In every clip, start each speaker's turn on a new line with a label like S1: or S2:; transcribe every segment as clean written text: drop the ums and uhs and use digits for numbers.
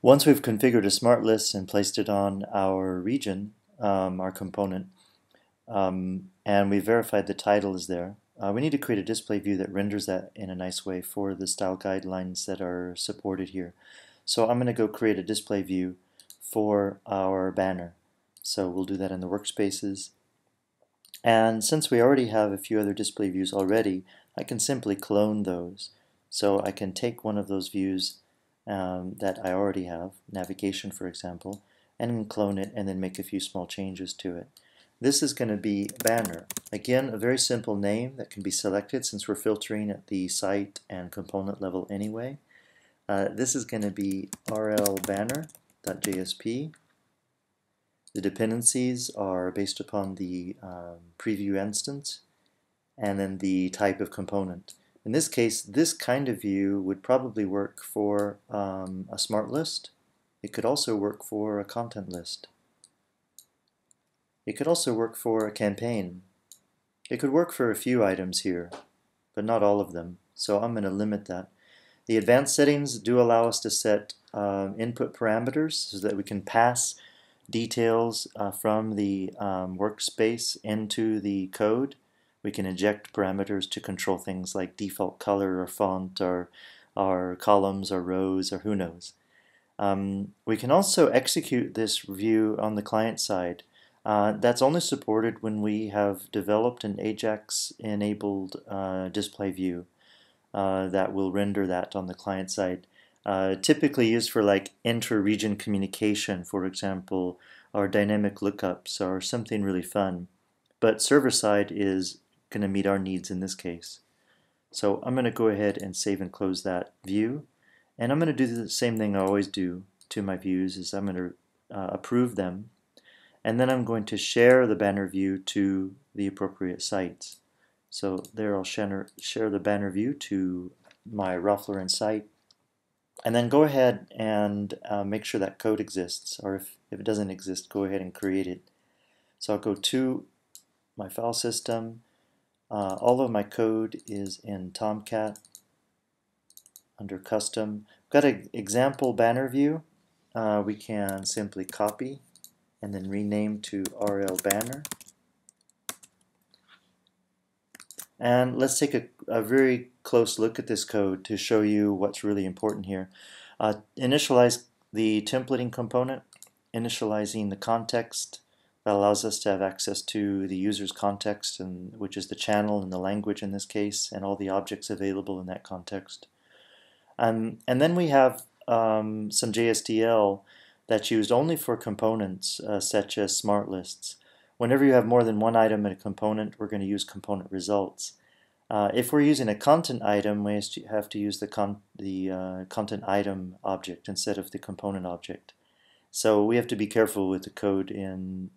S1: Once we've configured a smart list and placed it on our region, our component, and we've verified the title is there, we need to create a display view that renders that in a nice way for the style guidelines that are supported here. So I'm going to go create a display view for our banner. So we'll do that in the workspaces. And since we already have a few other display views already, I can simply clone those. So I can take one of those views that I already have, navigation for example, and clone it and then make a few small changes to it. This is going to be banner. Again, a very simple name that can be selected since we're filtering at the site and component level anyway. This is going to be rlbanner.jsp. The dependencies are based upon the preview instance and then the type of component. In this case, this kind of view would probably work for a smart list. It could also work for a content list. It could also work for a campaign. It could work for a few items here, but not all of them. So I'm going to limit that. The advanced settings do allow us to set input parameters so that we can pass details from the workspace into the code. We can inject parameters to control things like default color or font or columns or rows or who knows. We can also execute this view on the client side. That's only supported when we have developed an Ajax-enabled display view that will render that on the client side. Typically used for like inter-region communication, for example, or dynamic lookups or something really fun. But server-side is going to meet our needs in this case. So I'm going to go ahead and save and close that view. And I'm going to do the same thing I always do to my views, is I'm going to approve them. And then I'm going to share the banner view to the appropriate sites. So there I'll share the banner view to my Ralph Lauren site. And then go ahead and make sure that code exists, or if it doesn't exist, go ahead and create it. So I'll go to my file system. All of my code is in Tomcat under custom. I've got an example banner view. We can simply copy and then rename to RL banner. And let's take a very close look at this code to show you what's really important here. Initialize the templating component, initializing the context that allows us to have access to the user's context, which is the channel and the language in this case, and all the objects available in that context. And then we have some JSDL that's used only for components such as smart lists. Whenever you have more than one item in a component, we're going to use component results. If we're using a content item, we have to use the content item object instead of the component object. So we have to be careful with the code in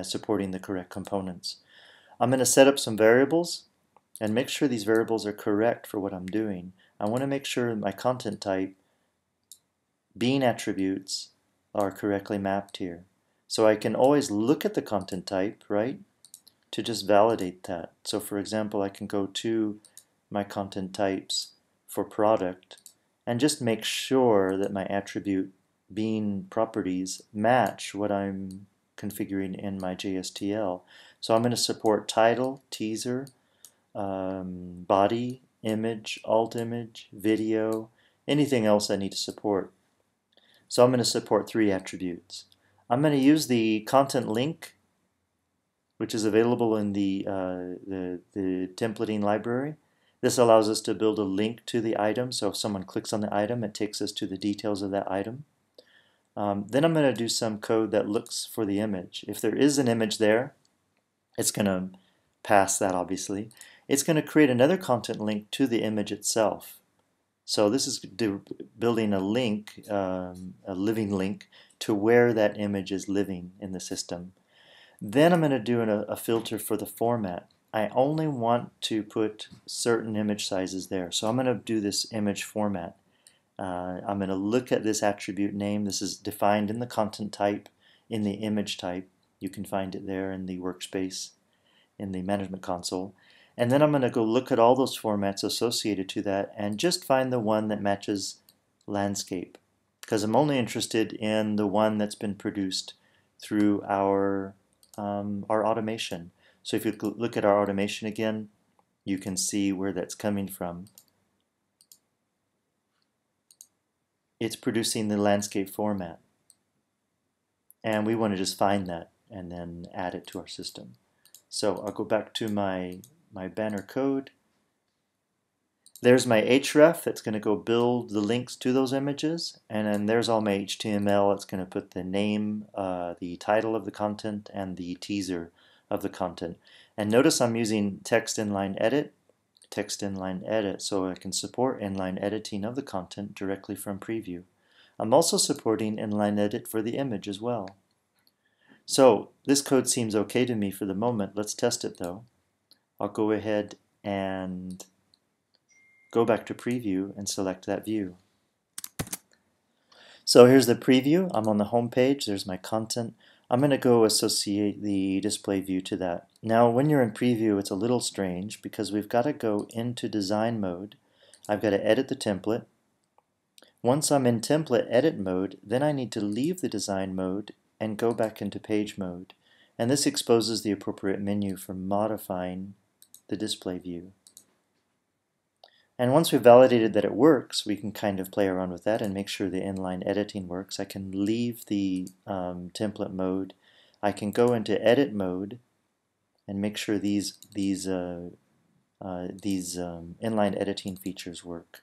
S1: supporting the correct components. I'm going to set up some variables and make sure these variables are correct for what I'm doing. I want to make sure my content type bean attributes are correctly mapped here. So I can always look at the content type, right, to just validate that. So for example, I can go to my content types for product and just make sure that my attribute bean properties match what I'm configuring in my JSTL. So I'm going to support title, teaser, body, image, alt image, video, anything else I need to support. So I'm going to support 3 attributes. I'm going to use the content link, which is available in the templating library. This allows us to build a link to the item, so if someone clicks on the item, it takes us to the details of that item. Then I'm going to do some code that looks for the image. If there is an image there, it's going to pass that obviously. It's going to create another content link to the image itself. So this is building a link, a living link, to where that image is living in the system. Then I'm going to do a filter for the format. I only want to put certain image sizes there. So I'm going to do this image format. I'm going to look at this attribute name. This is defined in the content type, in the image type. You can find it there in the workspace, in the management console. And then I'm going to go look at all those formats associated to that and just find the one that matches landscape. because I'm only interested in the one that's been produced through our automation. So if you look at our automation again, you can see where that's coming from. It's producing the landscape format. And we want to just find that and then add it to our system. So I'll go back to my banner code. There's my href that's going to go build the links to those images, and then there's all my HTML. It's going to put the name, the title of the content, and the teaser of the content. And notice I'm using text inline edit, so I can support inline editing of the content directly from preview. I'm also supporting inline edit for the image as well. So this code seems okay to me for the moment. Let's test it though. I'll go ahead and go back to preview and select that view. So here's the preview. I'm on the home page. There's my content. I'm going to go associate the display view to that. Now when you're in preview, it's a little strange because we've got to go into design mode. I've got to edit the template. Once I'm in template edit mode, then I need to leave the design mode and go back into page mode. And this exposes the appropriate menu for modifying the display view. And once we've validated that it works, we can kind of play around with that and make sure the inline editing works. I can leave the template mode. I can go into edit mode and make sure these inline editing features work.